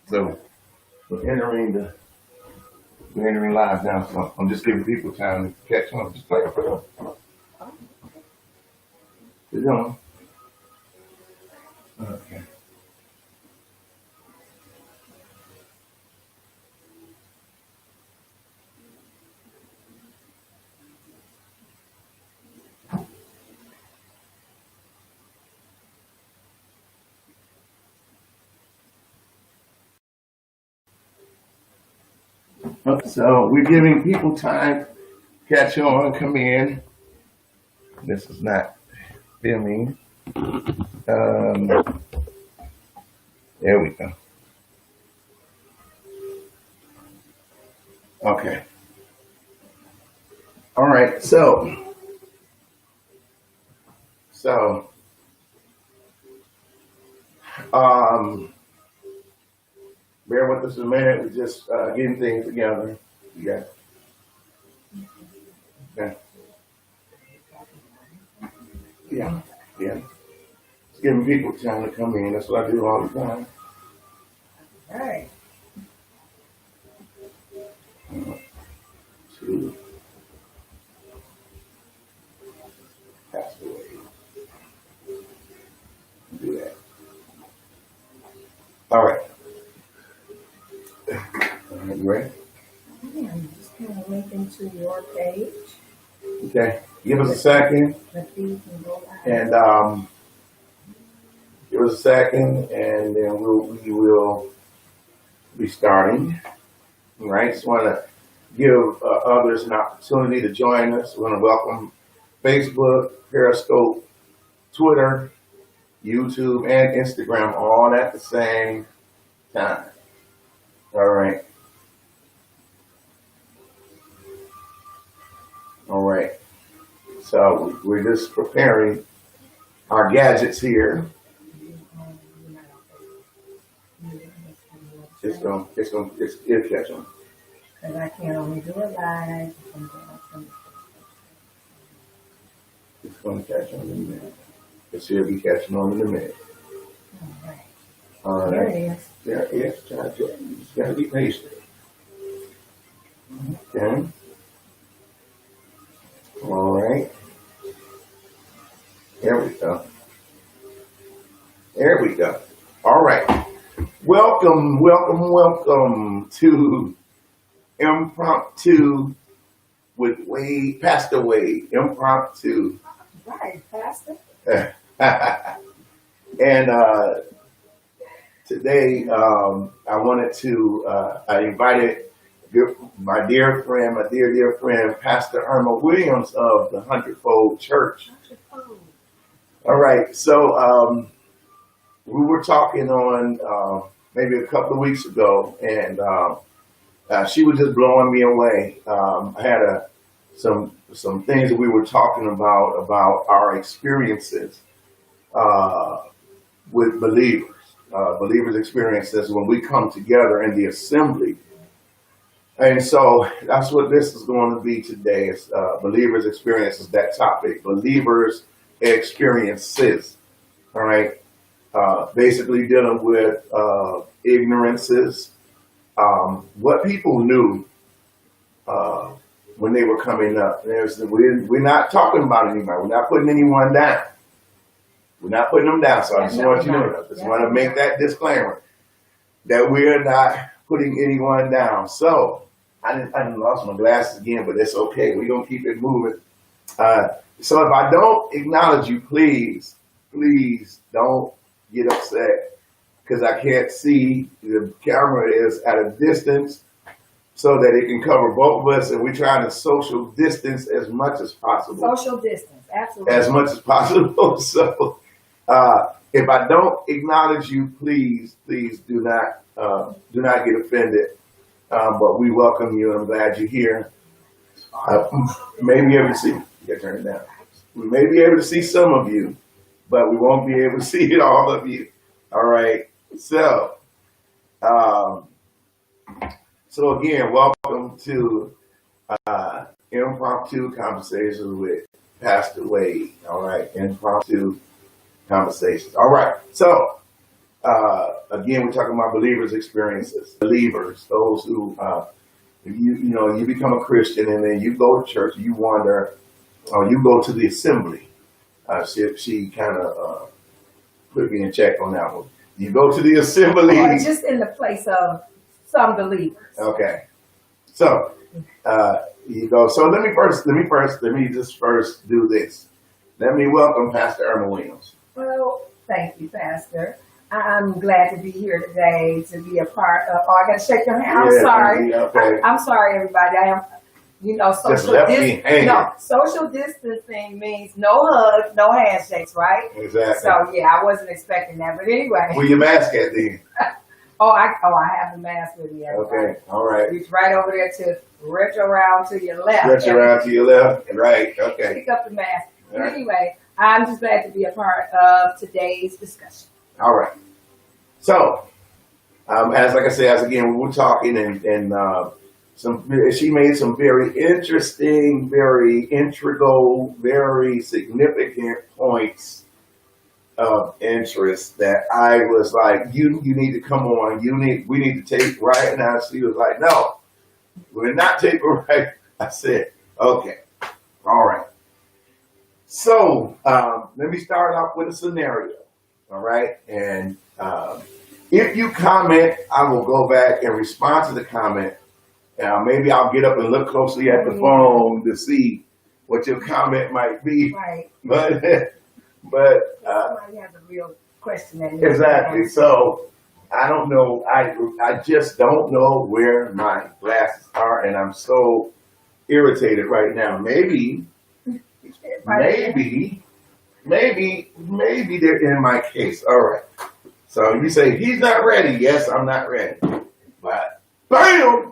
So we're entering live now. So I'm just giving people time to catch on. Just play it for them. You know. Okay. Okay. So we're giving people time to catch on, come in. This is not filming. Um, there we go. Okay. All right. So um, bear with us a minute. We're just getting things together. Yeah. Yeah. Yeah. Yeah. Just giving people time to come in. That's what I do all the time. Right. To pass away. Do that. All right. You ready? I'm just kind of linking to your page. Okay. Give us a second, The feed can go live. and give us a second, and then we will be starting. All right. Just want to give others an opportunity to join us. We want to welcome Facebook, Periscope, Twitter, YouTube, and Instagram all at the same time. All right. All right. So we're just preparing our gadgets here. It'll catch on. Because I can only do it live. It's going to catch on in a minute. It'll be catching on in a minute. All All right. There right. it is. Yeah, yes, gotcha. You just got to be patient. Okay. All right. There we go. There we go. All right. Welcome to Impromptu with Wade, Pastor Wade. Impromptu. Right, Pastor. And today I wanted to, I invited my dear friend, Pastor Irma Williams of the Hundredfold Church. All right, so we were talking on maybe a couple of weeks ago, and she was just blowing me away. I had some things that we were talking about our experiences with believers' experiences when we come together in the assembly. And so that's what this is going to be today. It's believers' experiences, that topic, believers' experiences. All right. Basically dealing with ignorances, what people knew when they were coming up. We're not talking about anybody. We're not putting anyone down. We're not putting them down. So I just want you to know. Just want to make that disclaimer that we're not putting anyone down. So I lost my glasses again, but it's okay. We're gonna keep it moving. So if I don't acknowledge you, please don't get upset because I can't see. The camera is at a distance so that it can cover both of us, and we're trying to social distance as much as possible. Social distance, absolutely. As much as possible. So if I don't acknowledge you, please do not get offended. But we welcome you, and I'm glad you're here. May be able to see. You gotta turn it down. We may be able to see some of you, but we won't be able to see all of you. All right. So, again, welcome to Impromptu Conversations with Pastor Wade. All right. Impromptu Conversations. All right. So, again, we're talking about believers' experiences. Believers, those who, you become a Christian and then you go to church, you wonder, or you go to the assembly. She kind of put me in check on that one. You go to the assembly. Or just in the place of some believers. Okay. So, you go. So let me just first do this. Let me welcome Pastor Irma Williams. Well, thank you, Pastor. I'm glad to be here today to be a part of. Oh, I got to shake your hand. I'm Yeah, sorry. okay. I'm sorry, everybody. I am. Just left me hanging. Social distancing means no hugs, no handshakes, right? Exactly. So yeah, I wasn't expecting that, but anyway. Where your mask at then? I have the mask with me. Everybody. Okay. All right. Reach right over there to retro around to your left. Stretch around to your left. Right. Okay. Pick up the mask. All right. Anyway, I'm just glad to be a part of today's discussion. All right. So, as again, we were talking and she made some very interesting, very integral, very significant points of interest that I was like, you need to come on. We need to take right now. She was like, no, we're not taking right. I said, okay, all right. So let me start off with a scenario. All right, and if you comment, I will go back and respond to the comment. Maybe I'll get up and look closely at the phone to see what your comment might be. Right. But Somebody has a real question. exactly. So I don't know. I just don't know where my glasses are, and I'm so irritated right now. Maybe they're in my case. All right. So you say he's not ready. Yes, I'm not ready. But bam!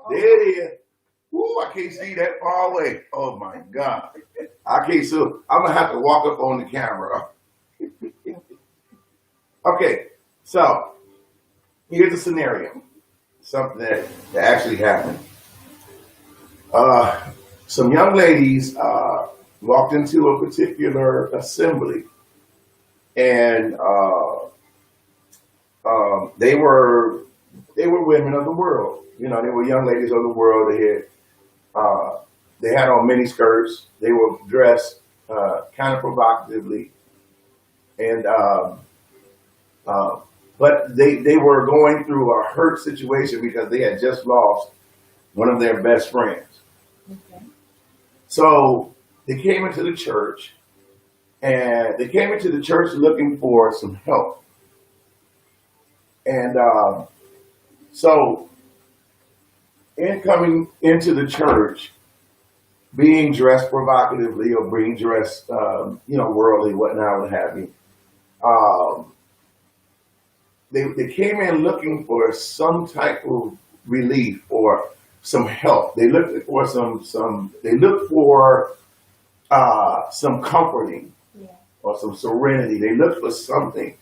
There it is. Ooh, I can't see that far away. Oh my God. I can't see. I'm gonna have to walk up on the camera. Okay, so here's a scenario. Something that actually happened. Some young ladies walked into a particular assembly, and they were women of the world. They were young ladies of the world. They had on mini skirts. They were dressed kind of provocatively, and but they were going through a hurt situation because they had just lost one of their best friends. Okay. So they came into the church, and they came into the church looking for some help. And so in coming into the church, being dressed provocatively or being dressed, worldly, whatnot, what have you, they came in looking for some type of relief or some help. They looked for some comforting, Yeah. or some serenity. They looked for something.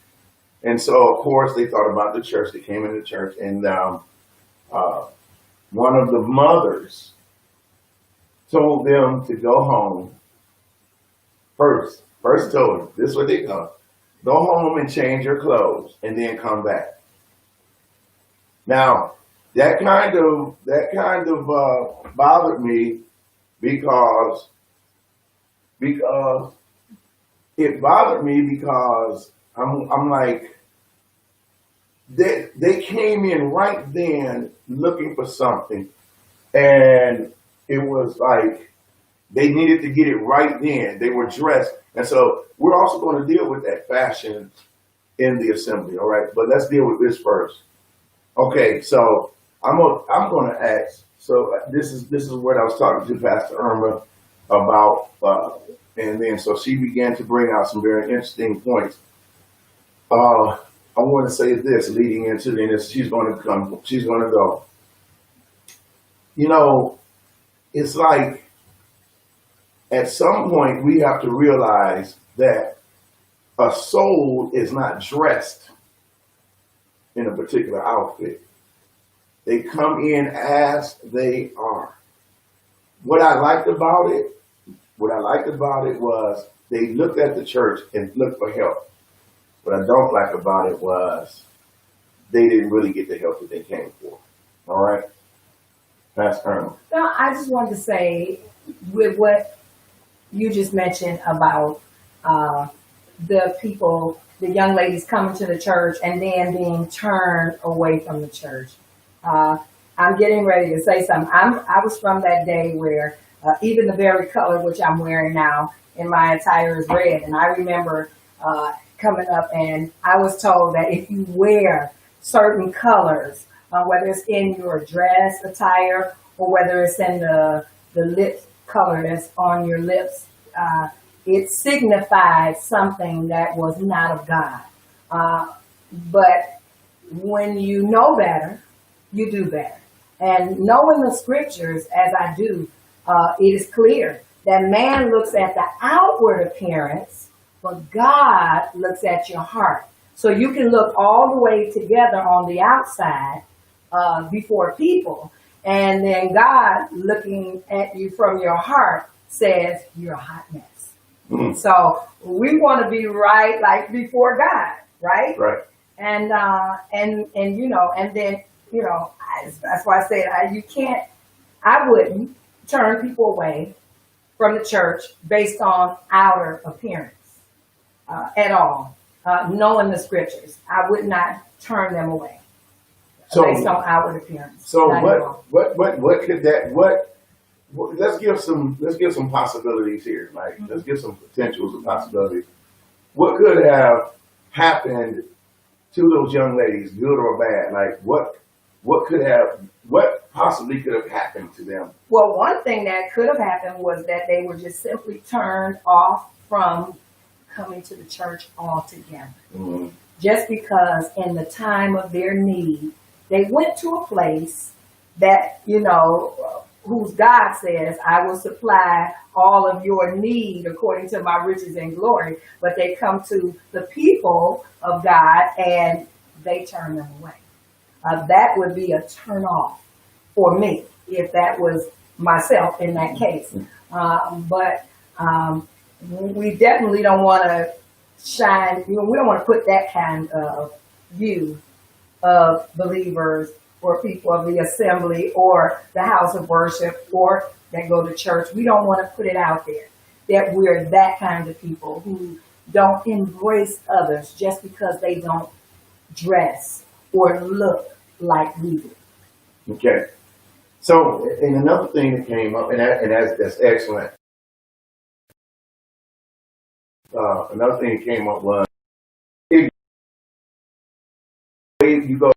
And so, of course, they thought about the church. They came into church, and one of the mothers told them to go home first. First told them, this is what they told them: go home and change your clothes, and then come back. Now, that kind of bothered me because it bothered me because I'm like, they came in right then looking for something, and it was like they needed to get it right then. They were dressed, and so we're also going to deal with that fashion in the assembly. All right, but let's deal with this first. Okay, so I'm going to ask. So this is what I was talking to Pastor Irma about, and then so she began to bring out some very interesting points. I want to say this leading into this. She's going to go. It's like at some point we have to realize that a soul is not dressed in a particular outfit. They come in as they are. What I liked about it was they looked at the church and looked for help. What I don't like about it was they didn't really get the help that they came for. All right, Pastor Colonel. No, I just wanted to say, with what you just mentioned about the people, the young ladies coming to the church and then being turned away from the church. I'm getting ready to say something. I was from that day where even the very color which I'm wearing now in my attire is red. And I remember coming up and I was told that if you wear certain colors, whether it's in your dress attire or whether it's in the lip color that's on your lips, it signified something that was not of God. But when you know better, you do better. And knowing the scriptures as I do, it is clear that man looks at the outward appearance, but God looks at your heart. So you can look all the way together on the outside before people, and then God looking at you from your heart says you're a hot mess. Mm. So we want to be right, like before God, right? Right. And you know, and then you know, that's why I said I wouldn't turn people away from the church based on outer appearance at all. Knowing the scriptures, I would not turn them away based on outward appearance. So Not at all. what could that let's give some possibilities here. Like let's give some potentials and possibilities. What could have happened to those young ladies, good or bad? Like what possibly could have happened to them? Well, one thing that could have happened was that they were just simply turned off from coming to the church altogether. Mm-hmm. Just because in the time of their need, they went to a place that, you know, whose God says, I will supply all of your need according to my riches and glory. But they come to the people of God and they turn them away. That would be a turn off for me if that was myself in that case. But we definitely don't want to shine, you know, we don't want to put that kind of view of believers or people of the assembly or the house of worship or that go to church. We don't want to put it out there that we're that kind of people who don't embrace others just because they don't dress or look like we do. Okay. So, and another thing that came up, and that's excellent. Another thing that came up was if you go,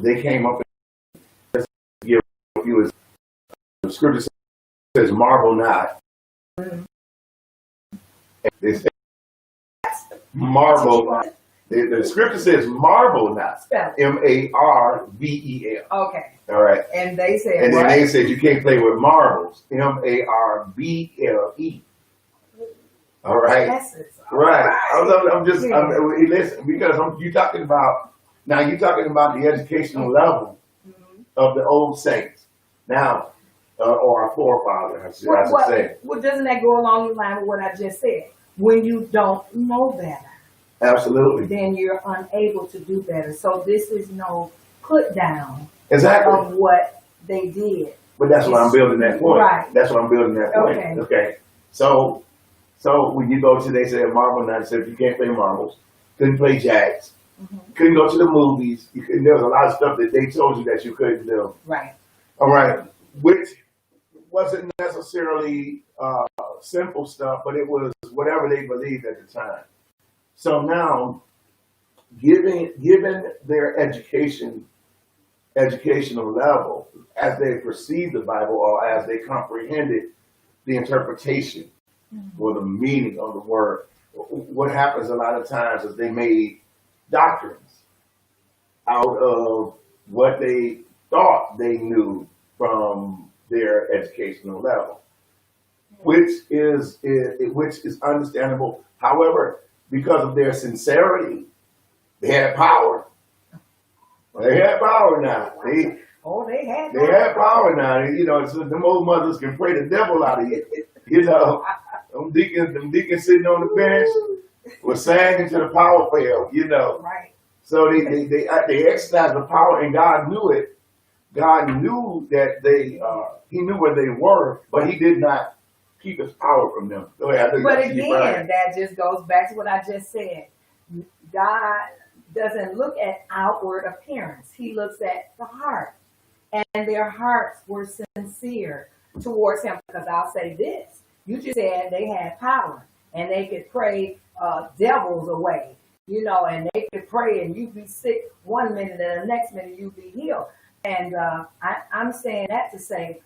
they came up and give you the scripture says marvel not. Mm-hmm. They say marvel. The scripture says marvel not. Spell. Marvel. Okay. All right. And they said, And then what? they said you can't play with marbles. Marble. All right. Essence. Right. All I'm just listen because you're talking about the educational level of the old saints now, or our forefathers, I should say. Well, doesn't that go along the line with what I just said? When you don't know better, Absolutely. then you're unable to do better. So this is no put down Exactly. of what they did. But that's why I'm building that point. Right. That's why I'm building that point. Okay. Okay. So when you go to, they say marble night, said you can't play marbles, couldn't play jacks, couldn't go to the movies. There was a lot of stuff that they told you that you couldn't do. Right. All right. Which wasn't necessarily simple stuff, but it was whatever they believed at the time. So now, given their educational level, as they perceived the Bible or as they comprehended the interpretation or the meaning of the word, what happens a lot of times is they made doctrines out of what they thought they knew from their educational level, which is understandable. However, because of their sincerity, they had power. They had power now. Oh, they had They had power now. You know, so them old mothers can pray the devil out of you. You know, them deacons sitting on the bench was singing to the power fail. You know, Right. so they exercised the power, and God knew it. God knew that He knew where they were, but He did not keep His power from them. Go ahead. But again, that just goes back to what I just said. God doesn't look at outward appearance. He looks at the heart. And their hearts were sincere towards him. Because I'll say this. You just said they had power. And they could pray devils away. You know, and they could pray and you'd be sick one minute and the next minute you'd be healed. And I'm saying that to say,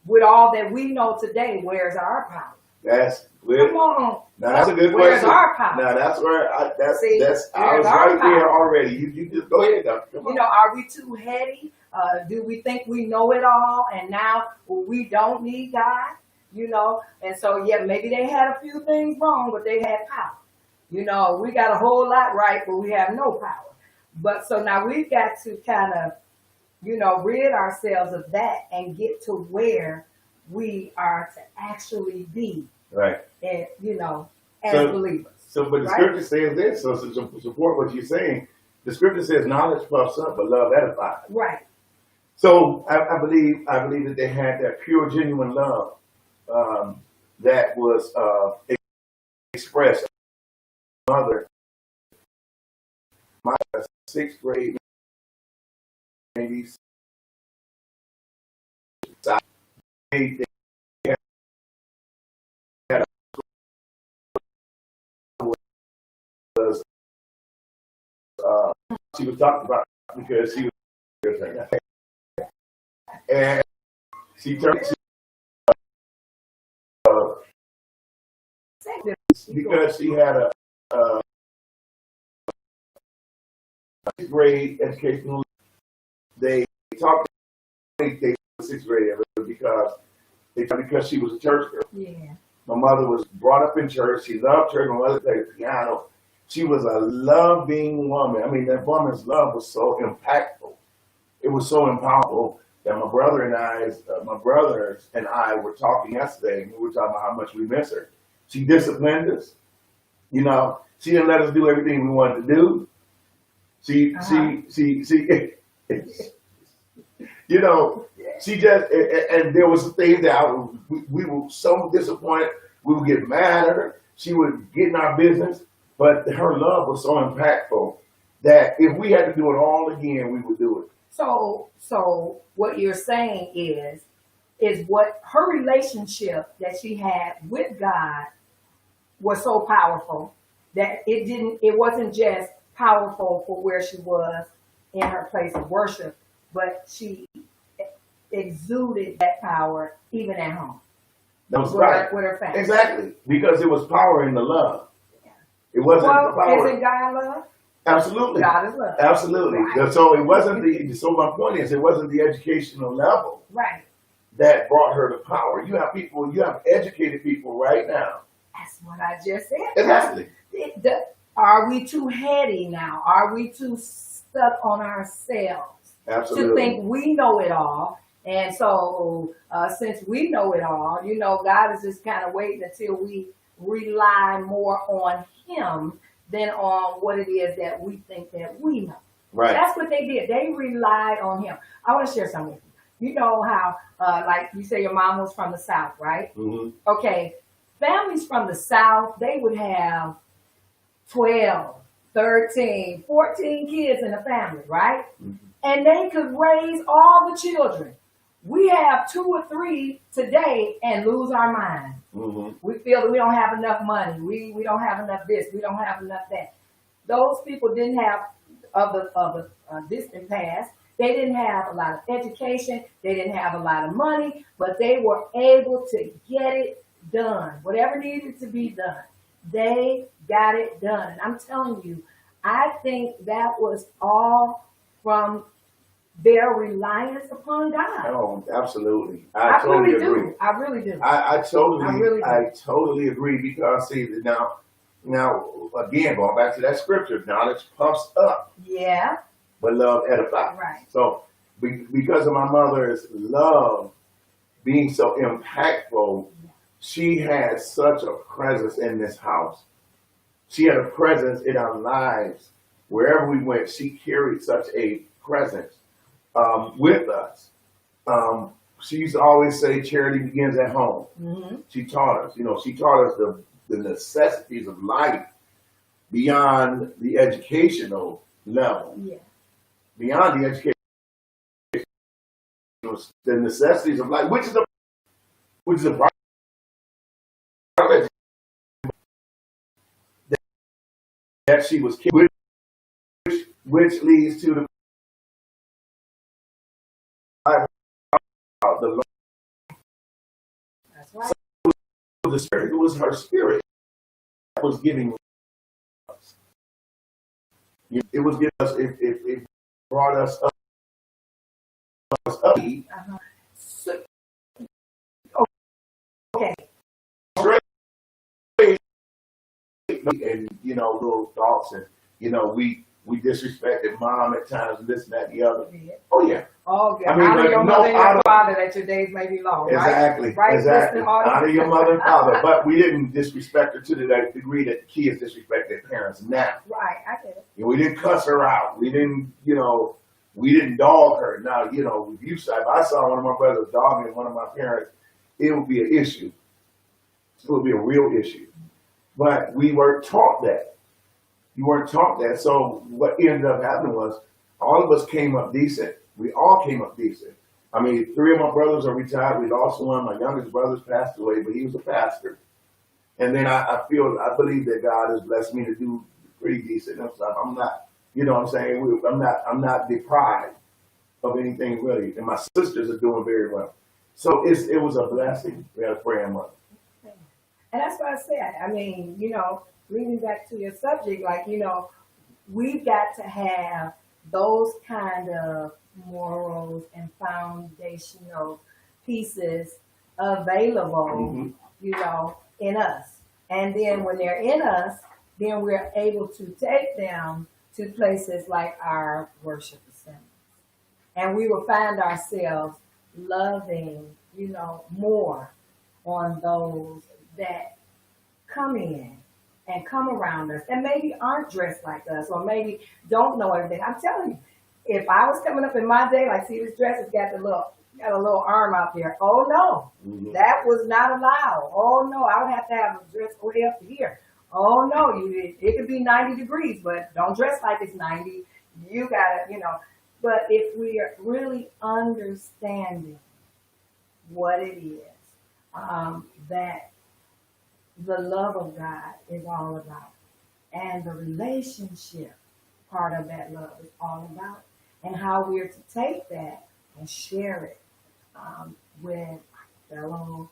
with all that we know today, where's our power? That's good. Come on. Now that's a good Where's question. our power? Now that's where I was our right power? there already. You just go ahead. Come on. You know, are we too heady? Do we think we know it all and now we don't need God? You know, and so yeah, maybe they had a few things wrong, but they had power. You know, we got a whole lot right, but we have no power. But so now we've got to kind of, you know, rid ourselves of that and get to where we are to actually be, Right. and you know, as So- believers. So, but the Right. scripture says this. So to support what you're saying, the scripture says knowledge puffs up, but love edifies. Right. So I believe that they had that pure, genuine love that was expressed. Mother, my sixth grade, maybe they had a was she was talking about because she was and she turned because she had a sixth grade educational. They talked. They sixth grade because she was a church girl. Yeah. My mother was brought up in church. She loved church. My mother played the piano. She was a loving woman. I mean, that woman's love was so impactful. It was so impactful that my brothers and I were talking yesterday. And we were talking about how much we miss her. She disciplined us. You know, she didn't let us do everything we wanted to do. She, you know, she just, and there was things that we were so disappointed. We would get mad at her. She would get in our business, but her love was so impactful that if we had to do it all again, we would do it. So what you're saying is what her relationship that she had with God was so powerful that it wasn't just powerful for where she was in her place of worship, but she exuded that power even at home. That was with right. her family. Exactly. Because it was power in the love. It wasn't the Well, power. isn't God love? Absolutely. God is love. Absolutely. Right. So it wasn't so my point is it wasn't the educational level Right. that brought her to power. You have educated people right now. That's what I just said. Exactly. Are we too heady now? Are we too stuck on ourselves Absolutely. to think we know it all? And so since we know it all, you know, God is just kind of waiting until we rely more on him than on what it is that we think that we know. Right. That's what they did. They relied on him. I want to share something with you. You know how, like you say your mom was from the South, right? Mm-hmm. Okay. Families from the South, they would have 12, 13, 14 kids in a family, right? Mm-hmm. And they could raise all the children. We have 2 or 3 today and lose our mind. Mm-hmm. We feel that we don't have enough money. We don't have enough this. We don't have enough that. Those people didn't have, of the distant past, they didn't have a lot of education. They didn't have a lot of money, but they were able to get it done. Whatever needed to be done, they got it done. And I'm telling you, I think that was all from their reliance upon God. Oh, absolutely. I totally really agree. do. I really do. I really do. totally agree because see now again going back to that scripture, knowledge puffs up, Yeah. but love edifies. Right. So because of my mother's love being so impactful, she had such a presence in this house. She had a presence in our lives. Wherever we went, she carried such a presence with us. She used to always say charity begins at home. Mm-hmm. She taught us, she taught us the necessities of life beyond the educational level, Yeah. beyond the education, the necessities of life, which is a part of it that she was, which leads to the That's right. the spirit. It was her spirit that was giving us. It was giving us. It brought us up. Uh-huh. So, okay. And little thoughts, and we disrespected mom at times, and this and that and the other. Oh yeah. Oh, yeah. I mean, honor but your no, mother and your honor- father that your days may be long. Exactly. Right? Exactly. Listen, all Honor these- your mother and father, but we didn't disrespect her to the degree that kids disrespect their parents now. Right. I get it. We didn't cuss her out. We didn't, we didn't dog her. Now, if I saw one of my brothers dogging one of my parents, it would be an issue. It would be a real issue. But we weren't taught that. You weren't taught that. So what ended up happening was all of us came up decent. We all came up decent. I mean, 3 of my brothers are retired. We lost one. My youngest brother's passed away, but he was a pastor. And then I believe that God has blessed me to do pretty decent and stuff. I'm not, what I'm saying? I'm not deprived of anything really. And my sisters are doing very well. So it was a blessing. We had a praying mother. And that's what I said. I mean, bringing back to your subject, we've got to have those kind of morals and foundational pieces available, in us. And then when they're in us, then we're able to take them to places like our worship assemblies. And we will find ourselves loving, more on those that come in and come around us and maybe aren't dressed like us or maybe don't know everything. I'm telling you, if I was coming up in my day, like, see, this dress has got a little arm out there. Oh no, that was not allowed. Oh no, I would have to have a dress way up to here. Oh no, it could be 90 degrees, but don't dress like it's 90. You gotta, But if we are really understanding what it is that the love of God is all about, and the relationship part of that love is all about, and how we're to take that and share it with fellow,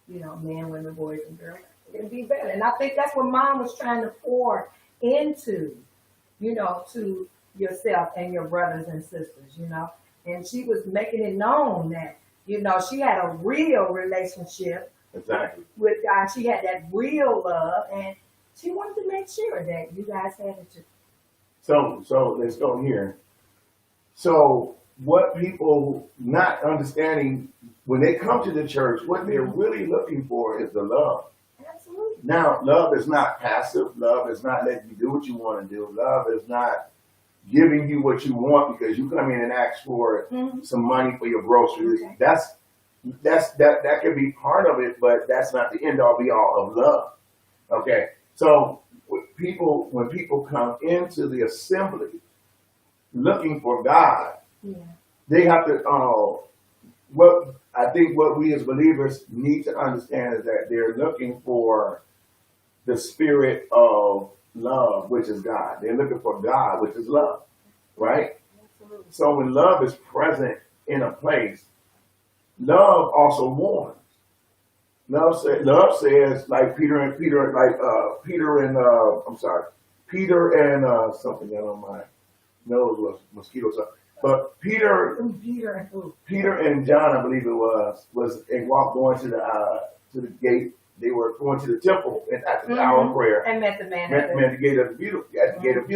men, women, boys, and girls. It'll be better. And I think that's what Mom was trying to pour into, to yourself and your brothers and sisters, And she was making it known that, she had a real relationship Exactly. with God. She had that real love, and she wanted to make sure that you guys had it too. So let's go here. So what people not understanding when they come to the church, what they're really looking for is the love. Absolutely. Now, love is not passive. Love is not letting you do what you want to do. Love is not giving you what you want because you come in and ask for some money for your groceries. Okay. That could be part of it, but that's not the end all be all of love. Okay. So when people come into the assembly looking for God, they have to what we as believers need to understand is that they're looking for the spirit of love, which is God. They're looking for God, which is love, right? Absolutely. So when love is present in a place, love also warns. Love says, like Peter and something I don't mind. No, it was mosquitoes. But Peter and John, I believe it was going to the gate. They were going to the temple at the hour of prayer. And met the man Met the gate of beautiful, at the gate of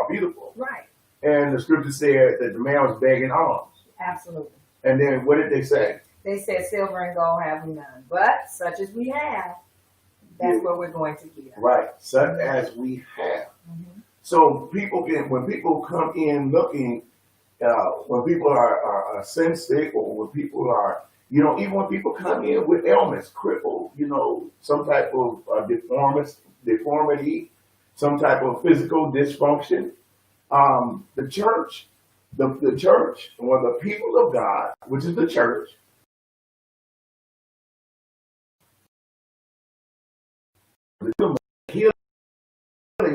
beautiful. Right. And the scripture said that the man was begging alms. Absolutely. And then what did they say? They said, silver and gold have we none, but such as we have, that's Yeah. what we're going to give. Right, such as we have. Mhm. So when people come in looking, when people are sin sick, or when people are, even when people come in with ailments, crippled, some type of deformity, some type of physical dysfunction, the church, the church, or the people of God, which is the church, the healing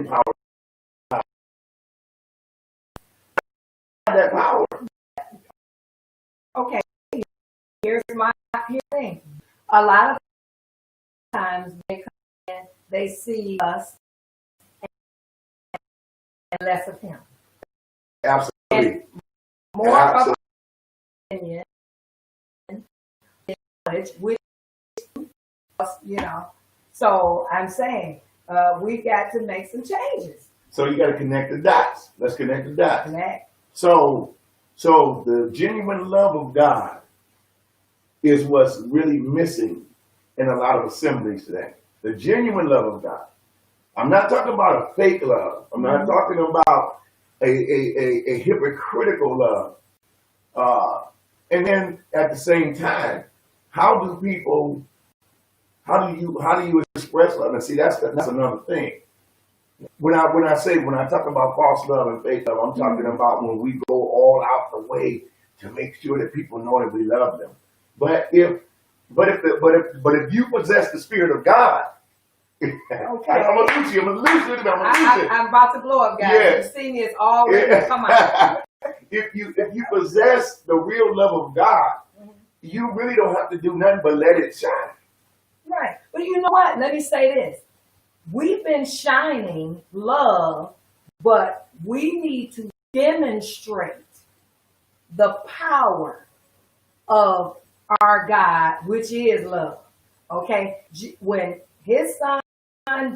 power, that power. Okay, here's the thing. A lot of times they come in, they see us and less of him. Absolutely. More Absolutely. of opinion, knowledge, which, So I'm saying we've got to make some changes. So you got to connect the dots. Let's connect the dots. Connect. So the genuine love of God is what's really missing in a lot of assemblies today. The genuine love of God. I'm not talking about a fake love. I'm not talking about a hypocritical love. And then at the same time, how do you express love? And see, that's another thing. When I talk about false love and fake love, I'm talking about when we go all out the way to make sure that people know that we love them. But if you possess the Spirit of God, Okay. I'm gonna lose you. I'm about to blow up, guys. Yeah. You see me, it's already come out. If you possess the real love of God, you really don't have to do nothing but let it shine. Right. But you know what? Let me say this. We've been shining love, but we need to demonstrate the power of our God, which is love. Okay? When his son,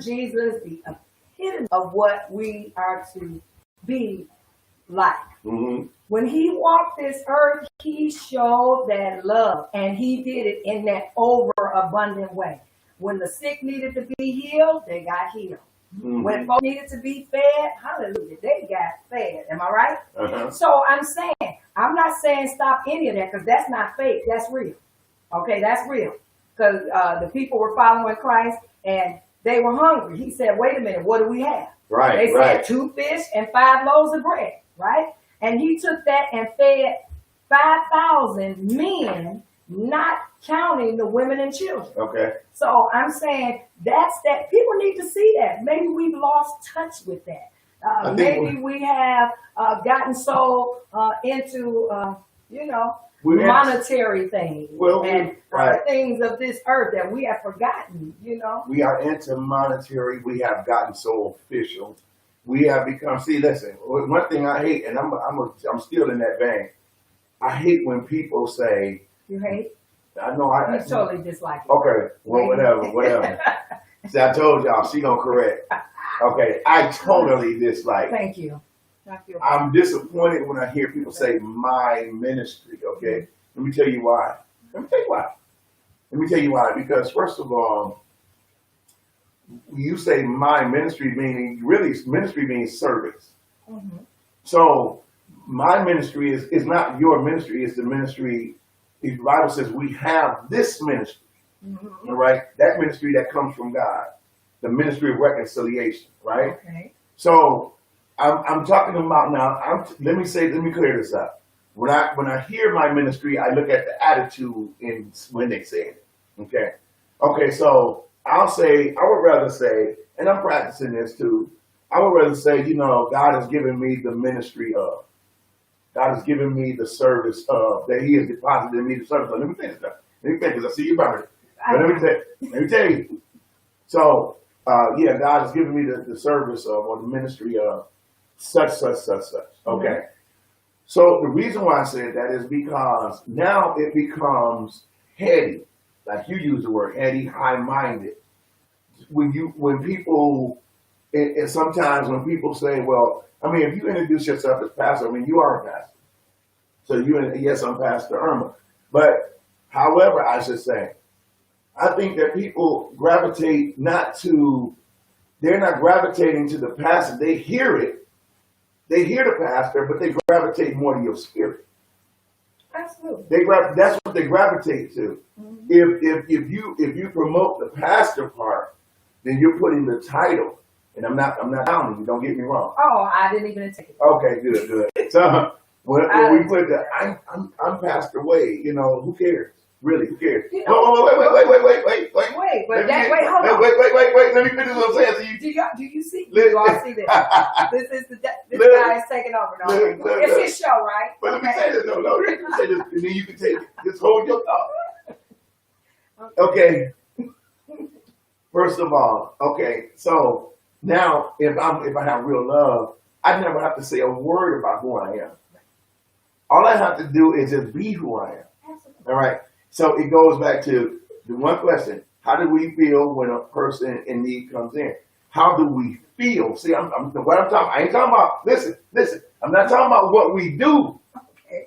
Jesus, the epitome of what we are to be like. Mm-hmm. When he walked this earth, he showed that love, and he did it in that overabundant way. When the sick needed to be healed, they got healed. Mm-hmm. When folks needed to be fed, hallelujah, they got fed. Am I right? Uh-huh. So I'm not saying stop any of that, because that's not fake. That's real. Okay, that's real. Because the people were following Christ, and they were hungry. He said, wait a minute, what do we have? Right, They said right. 2 fish and 5 loaves of bread, right? And he took that and fed 5,000 men, not counting the women and children. Okay. So I'm saying that's that. People need to see that. Maybe we've lost touch with that. Maybe we have gotten so into, monetary things and things of this earth that we have forgotten, We are into monetary. We have gotten so official. We have become, listen, one thing I hate, and I'm still in that vein. I hate when people say, you hate? I know I totally dislike it. Okay, well, whatever. See, I told y'all, she gonna correct. Okay, I totally dislike. Thank you. I'm disappointed when I hear people say my ministry, okay? Let me tell you why. Because first of all, you say my ministry, meaning really ministry means service. Mm-hmm. So my ministry is not your ministry, it's the ministry. The Bible says we have this ministry, mm-hmm. all right? That ministry that comes from God, the ministry of reconciliation, right? Okay. So I'm talking about now. Let me clear this up. When I hear my ministry, I look at the attitude in when they say it. Okay. So I would rather say, and I'm practicing this too. I would rather say, God has given me the ministry of. God has given me the service of, that He has deposited in me the service of. Let me finish that. Because I see you burning. But let me tell you. So, God has given me the service of, or the ministry of such. Okay. Mm-hmm. So the reason why I said that is because now it becomes heady. Like you use the word heady, high-minded. When people, and sometimes when people say, well, if you introduce yourself as pastor, you are a pastor. So yes, I'm Pastor Irma. But however, I should say, I think that people gravitate they're not gravitating to the pastor. They hear it. They hear the pastor, but they gravitate more to your spirit. Absolutely. That's what they gravitate to. Mm-hmm. If you promote the pastor part, then you're putting the title. And I'm not downing you. Don't get me wrong. Oh, I didn't even take it. Okay, good. So when we put I'm Pastor Wade, who cares? Really, who cares? You know, Oh, wait. Wait, hold on. Wait. Let me finish what I'm saying. So Do you see? Do you all see this? This guy is taking over. No, Look. it's his show, right? But let me say this. No. Let me say this, and then you can take it. Just hold your thought. Okay. First of all, okay. So now, if I have real love, I never have to say a word about who I am. All I have to do is just be who I am. Absolutely. All right. So it goes back to the one question: how do we feel when a person in need comes in? How do we feel? See, what I'm talking. I ain't talking about. Listen. I'm not talking about what we do. Okay.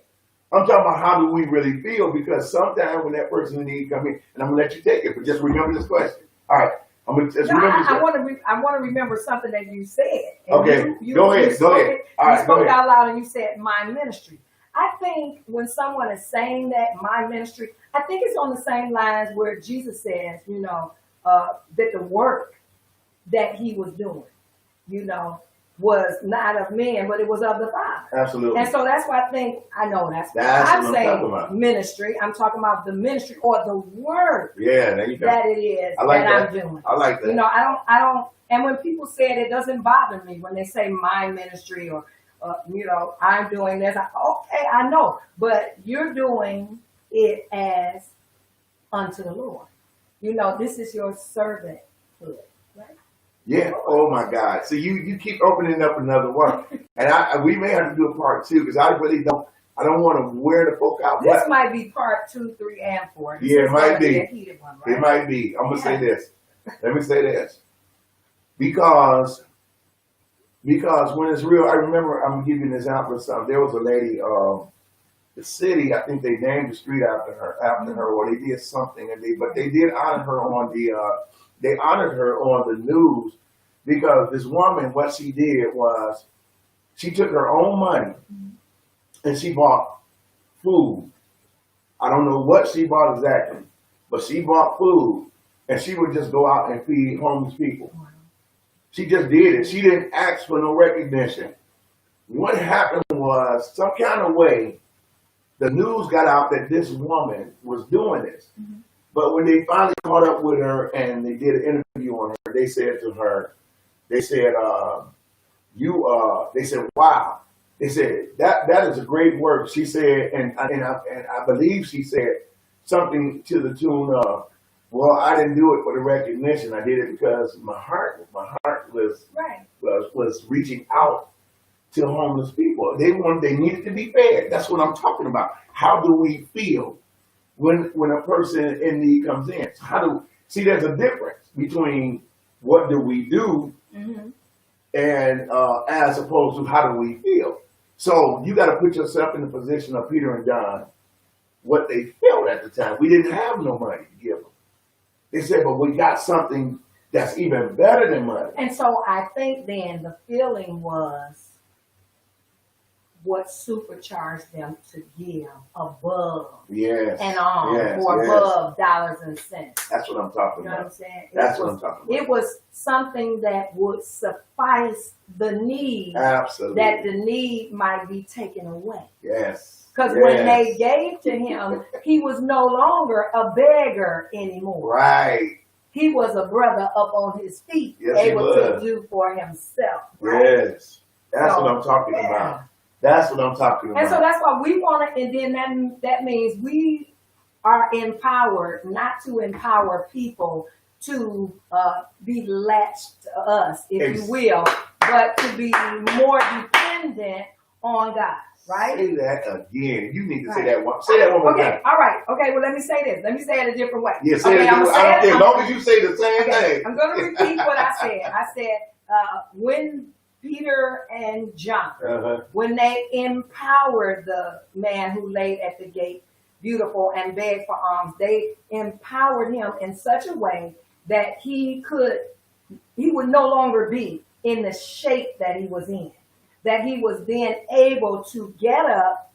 I'm talking about how do we really feel? Because sometimes when that person in need comes in, and I'm gonna let you take it, but just remember this question. All right. I'm gonna just remember this. I want to remember something that you said. And Okay. Go ahead. All right. You spoke out loud and you said my ministry. I think when someone is saying that, my ministry, I think it's on the same lines where Jesus says, that the work that he was doing, was not of men, but it was of the Father. Absolutely. And so that's why I'm what I'm saying talking about. ministry. I'm talking about the ministry or the work Yeah, there you go. that it is I'm doing. I like that. I don't, and when people say it doesn't bother me when they say my ministry or, I'm doing this. Okay, I know, but you're doing it as unto the Lord. This is your servanthood, right? Yeah. Oh my God. So you keep opening up another one, and we may have to do a part 2 because I really don't. I don't want to wear the folk out. This might be part 2, 3, and 4. This It might be. A heated one, right? It might be. I'm gonna say this. Let me say this. Because when it's real, I remember, I'm gonna give you an example of something. There was a lady, the city, I think they named the street after her, or they did something, but they did honor her on they honored her on the news because this woman, what she did was she took her own money and she bought food. I don't know what she bought exactly, but she bought food and she would just go out and feed homeless people. She just did it. She didn't ask for no recognition. What happened was, some kind of way, the news got out that this woman was doing this. Mm-hmm. But when they finally caught up with her and they did an interview on her, they said to her, they said, wow. They said, that is a great work. She said, and I believe she said something to the tune of, well, I didn't do it for the recognition. I did it because my heart was reaching out to homeless people. They needed to be fed. That's what I'm talking about. How do we feel when a person in need comes in? See, there's a difference between what do we do mm-hmm. and as opposed to how do we feel. So you got to put yourself in the position of Peter and John, what they felt at the time. We didn't have no money to give them. They said, but we got something that's even better than money. And so I think then the feeling was what supercharged them to give above and on or above dollars and cents. That's what I'm talking about. You know what I'm saying? That's what I'm talking about. It was something that would suffice the need. Absolutely. That the need might be taken away. Yes. Because when they gave to him, he was no longer a beggar anymore. Right. He was a brother up on his feet, able to do for himself. Right? Yes. That's what I'm talking about. That's what I'm talking about. And so that's why we want to, and then that means we are empowered, not to empower people to be latched to us, if you will, but to be more dependent on God. Right? Say that again. You need to say that one. Say that one more time. All right. Okay. Well, let me say this. Let me say it a different way. Yeah, say it. I don't care. As long as you say the same thing. I'm going to repeat what I said. I said when Peter and John, Uh-huh. when they empowered the man who laid at the gate beautiful and begged for alms, they empowered him in such a way that he would no longer be in the shape that he was in, that he was then able to get up,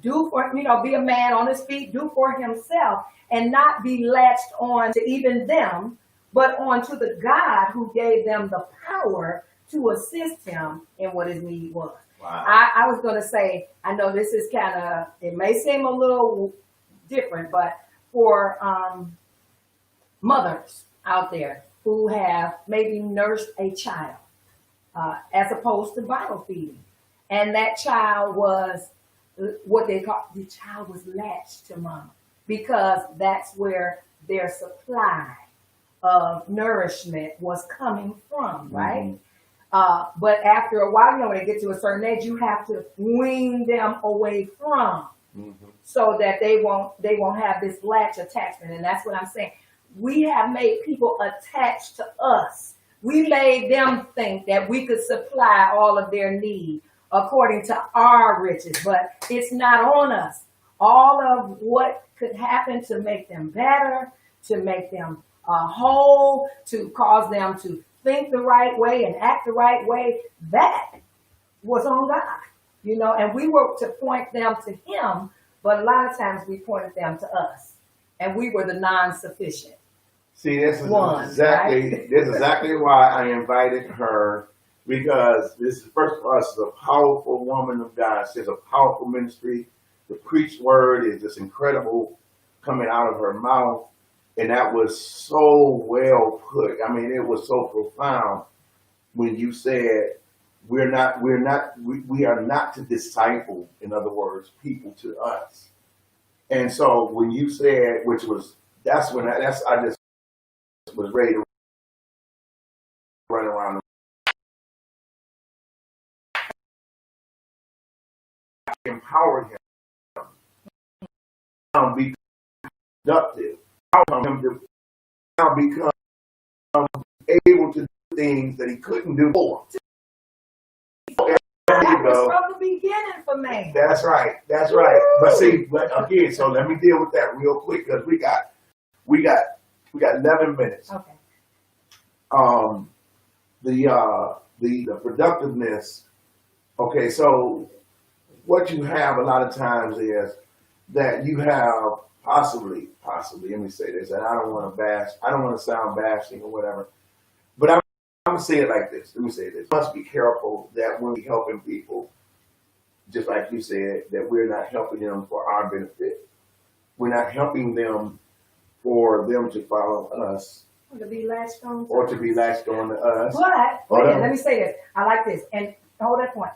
do for, be a man on his feet, do for himself, and not be latched on to even them, but on to the God who gave them the power to assist him in what his need was. Wow. I was going to say, I know this is kind of, it may seem a little different, but for mothers out there who have maybe nursed a child, as opposed to bottle feeding, and that child was what they call, the child was latched to mama, because that's where their supply of nourishment was coming from, right? Mhm. But after a while, when they get to a certain age, you have to wean them away from, Mhm. so that they won't have this latch attachment. And that's what I'm saying. We have made people attached to us. We made them think that we could supply all of their need according to our riches, but it's not on us. All of what could happen to make them better, to make them whole, to cause them to think the right way and act the right way, that was on God, and we were to point them to him, but a lot of times we pointed them to us, and we were the non-sufficient. See, this is One, exactly right? this is exactly why I invited her, because this is, first of all, she's a powerful woman of God. She has a powerful ministry. The preached word is just incredible coming out of her mouth, and that was so well put. I mean, it was so profound when you said we are not to disciple, in other words, people to us. And so when you said, I just was ready to run around and empower him, be productive, empower him to now become able to do things that he couldn't do before. There you go. From the beginning for man. That's right. That's right. But see, again, so let me deal with that real quick, because we got 11 minutes. Okay. The productiveness. Okay, so what you have a lot of times is that you have possibly, let me say this, and I don't want to sound bashing or whatever, but I'm going to say it like this. Let me say this. We must be careful that when we're helping people, just like you said, that we're not helping them for our benefit. We're not helping them for them to follow us, Or to be latched on. or to be latched on to us. But let me say this. I like this. And hold that point.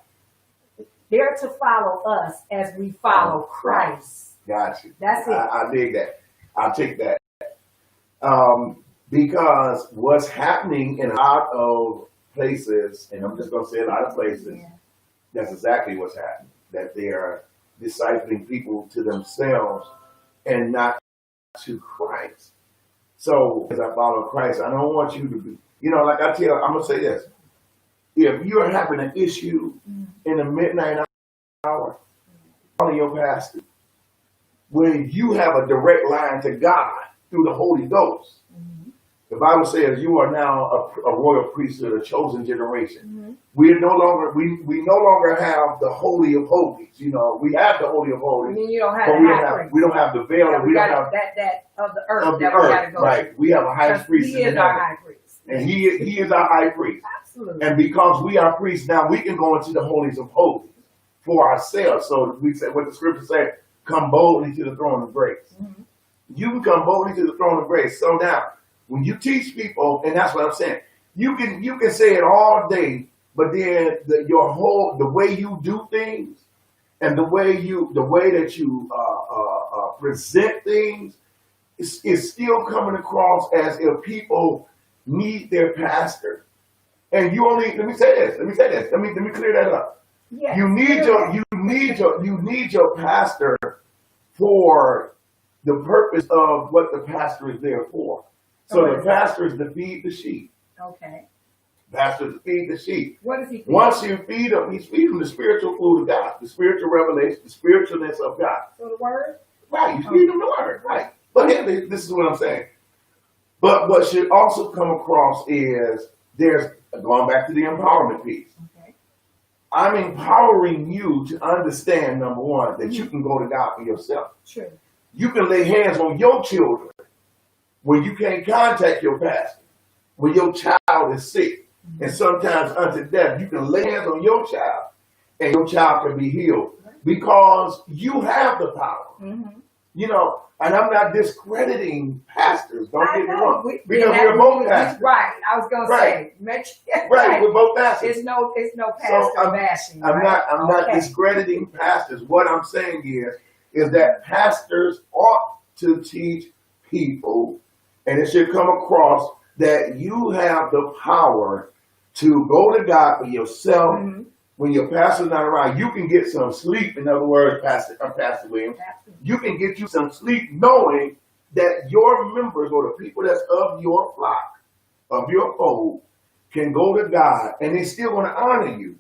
They're to follow us as we follow Christ. Got you. That's it. I dig that. I'll take that. Because what's happening in a lot of places, and I'm just going to say a lot of places, Yeah. that's exactly what's happening. That they are discipling people to themselves and not to Christ. So as I follow Christ, I don't want you to be, like I'm going to say this. If you're having an issue in the midnight hour, call your pastor. When you have a direct line to God through the Holy Ghost, the Bible says you are now a royal priesthood, a chosen generation. We no longer have the Holy of Holies. We have the Holy of I Holies, mean, you don't have but the high priest. we don't have the veil, and We we don't got have that of the earth of the that we got to earth. go Right? We have a high to. priest He in is our heaven, high priest. and he is our high priest. Absolutely. And because we are priests now, we can go into the holies of holies for ourselves. So we say what the scripture said: "Come boldly to the throne of grace." You can come boldly to the throne of grace. So now, when you teach people, and that's what I'm saying, you can say it all day, but then the way you do things and the way that you present things is still coming across as if people need their pastor. And let me say this. Let me clear that up. Yes. You need your pastor for the purpose of what the pastor is there for. So the pastor is to feed the sheep. Okay. Pastor to feed the sheep. What does he think? Once you feed them, he's feeding them the spiritual food of God, the spiritual revelation, the spiritualness of God. So the word? Right, you feed them the word, right. But here, this is what I'm saying. But what should also come across is there's, going back to the empowerment piece. Okay. I'm empowering you to understand, number one, that you can go to God for yourself. True. You can lay hands on your children when you can't contact your pastor, when your child is sick. And sometimes unto death, you can lay hands on your child and your child can be healed because you have the power. Mm-hmm. You know, and I'm not discrediting pastors. Don't get me wrong. Because that- we're both pastors. Right. I was going to say. Make sure, Right, we're both pastors. It's no pastor bashing. I'm right? not discrediting pastors. What I'm saying is that pastors ought to teach people, and it should come across that you have the power to go to God for yourself. Mhm. When your pastor's not around, you can get some sleep. In other words, Pastor Williams, Absolutely. you can get you some sleep knowing that your members or the people that's of your flock, of your fold, can go to God and they're still going to honor you.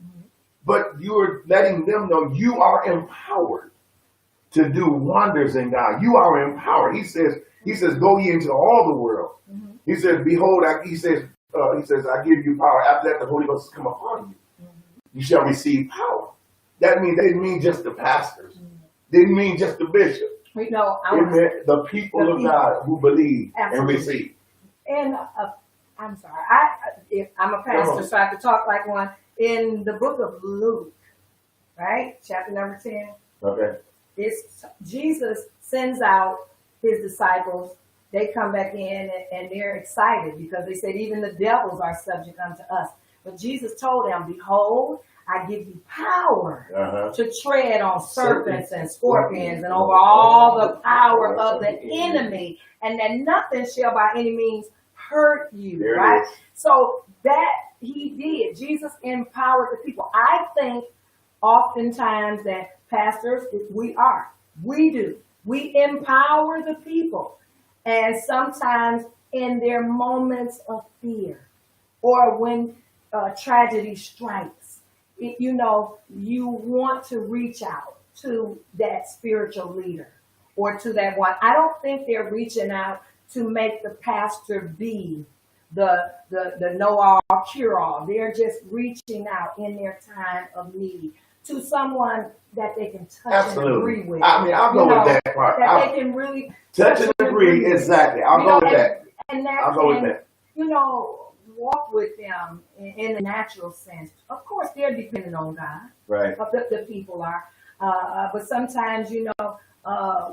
But you're letting them know you are empowered to do wonders in God. You are empowered. He says, go ye into all the world. Mhm. He says, behold, he says, I give you power. After that, the Holy Ghost has come upon you. You shall receive power. That means they didn't mean just the pastors. Didn't mean just the bishop. You know, It meant the people of God who believe Absolutely. and receive. And I'm sorry, if I'm a pastor, Come on. so I have to talk like one. In the book of Luke, right, chapter number 10, Okay. it's Jesus sends out his disciples. They come back in and they're excited because they said even the devils are subject unto us. But Jesus told them, behold, I give you power Uh-huh. to tread on serpents and scorpions and over all the power of the enemy, and that nothing shall by any means hurt you, There it right? is. So that he did. Jesus empowered the people. I think oftentimes that pastors, we do. We empower the people. And sometimes in their moments of fear or when tragedy strikes, you want to reach out to that spiritual leader or to that one. I don't think they're reaching out to make the pastor be the know-all, cure-all. They're just reaching out in their time of need to someone that they can touch and agree with. I mean, I'll go with that part. That they can really Touch and agree, with. exactly. I'll go with that. And that I'll go with can, that. walk with them in the natural sense. Of course, they're dependent on God. Right. The people are. But sometimes,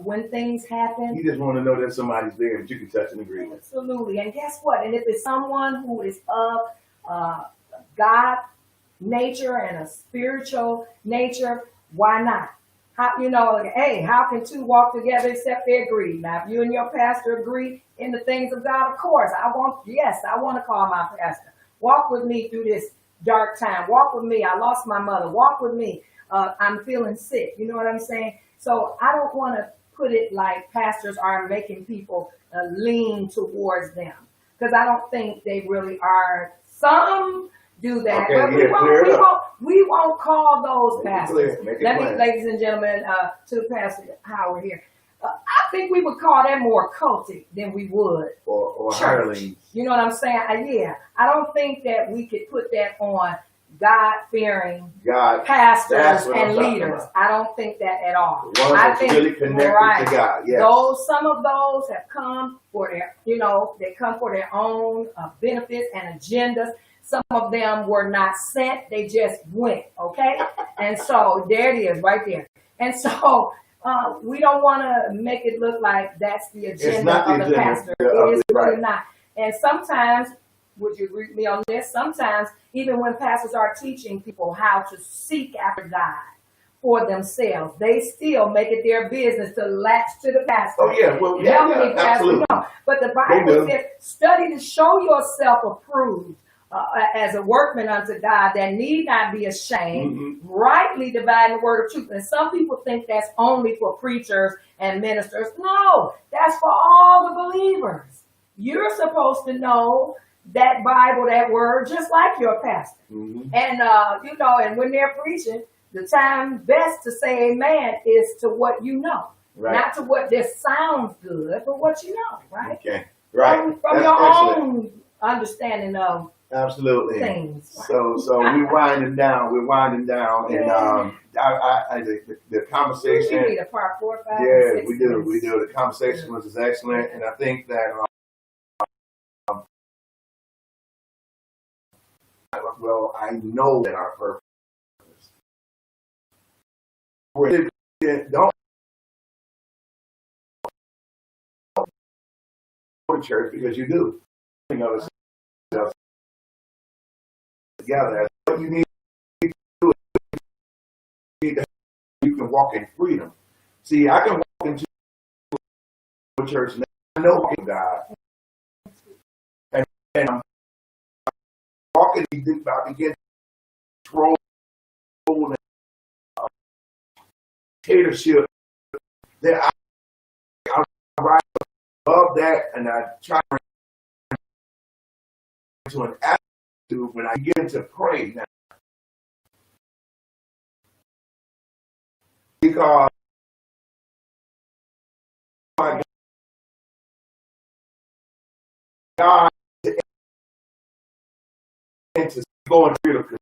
when things happen, You just want to know that somebody's there that you can touch and agree with. absolutely. And guess what? And if it's someone who is of God nature and a spiritual nature, why not? How can two walk together except they agree? Now, if you and your pastor agree in the things of God, of course, I want to call my pastor. Walk with me through this dark time. Walk with me. I lost my mother. Walk with me. I'm feeling sick. You know what I'm saying? So I don't want to put it like pastors are making people lean towards them, because I don't think they really are. Some do that, Okay, but yeah, we won't call those Make it pastors. clear, make it Let me, plain. ladies and gentlemen, to Pastor Howard here. I think we would call them more cultic than we would Or church. hirelings. You know what I'm saying? I don't think that we could put that on God-fearing God, that's pastors what I'm and talking leaders. about. I don't think that at all. The ones I that's think really connected right. to God. Yes. Some of those have come for their, they come for their own benefits and agendas. Some of them were not sent; they just went. Okay, and so there it is, right there. And so we don't want to make it look like that's the agenda not the of the agenda pastor. of It is the- really right. not. And sometimes, would you agree with me on this? Sometimes, even when pastors are teaching people how to seek after God for themselves, they still make it their business to latch to the pastor. Oh, yeah. Well, Help yeah, me, Pastor. absolutely. No. But the They Bible do. says, study to show yourself approved as a workman unto God that need not be ashamed, Mm-hmm. rightly dividing the word of truth. And some people think that's only for preachers and ministers. No, that's for all the believers. You're supposed to know that Bible, that word, just like your pastor. Mhm. And and when they're preaching, the time best to say amen is to what you know. Right. Not to what just sounds good, but what you know, right? Okay. Right. From That's your excellent. own understanding of Absolutely. things. Right? So we're winding down. We're winding down, and the We conversation. need a part 4, 5, and Yeah, 6. we do. We do. The conversation was excellent, and I think that well, I know that our purpose. Don't go to church because you do. You know, it's together. What you need to do is you can walk in freedom. See, I can walk into a church and I know God, and I'm walking. I begin to control and dictatorship. That I rise above that, and I try to an attitude when I begin to pray now, because my God is going through the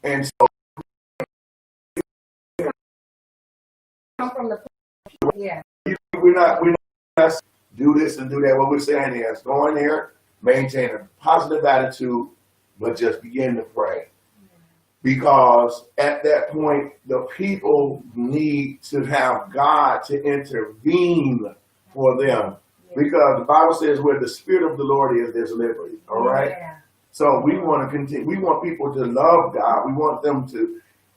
and so Come from the yeah. we're not do this and do that. What we're saying is go in there, maintain a positive attitude, but just begin to pray. Because at that point, the people need to have God to intervene for them. Because the Bible says where the Spirit of the Lord is, there's liberty. All right? Yeah. So we want to continue. We want people to love God. We want them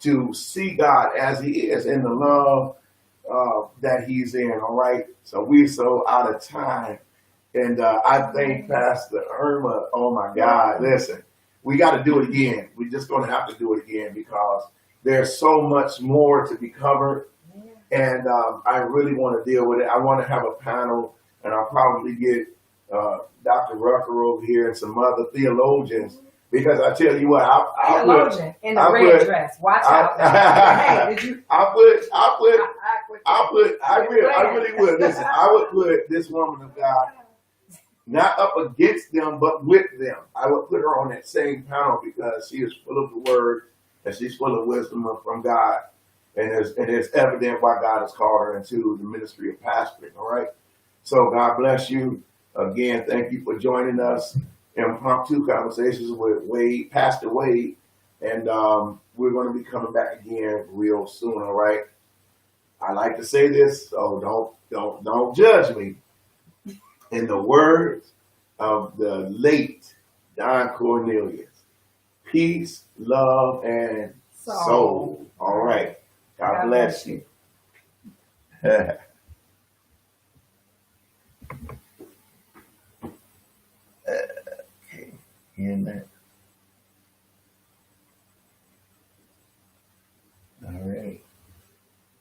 to see God as He is in the love that He's in. All right. So we're so out of time, and I thank Pastor Irma. Oh my God! Listen, we got to do it again. We're just going to have to do it again because there's so much more to be covered, and I really want to deal with it. I want to have a panel, and I'll probably get Dr. Rucker over here and some other theologians. Because I tell you what, Theologian in the red dress. Watch out. Hey, did you? I really would. Listen, I would put this woman of God not up against them, but with them. I would put her on that same panel because she is full of the word and she's full of wisdom from God. And it's evident why God has called her into the ministry of pastoring. All right. So God bless you. Again, thank you for joining us. Impromptu conversations with Wade, Pastor Wade, and we're going to be coming back again real soon. All right. I like to say this, so don't judge me. In the words of the late Don Cornelius, peace, love, and soul. All right. God bless you. In that.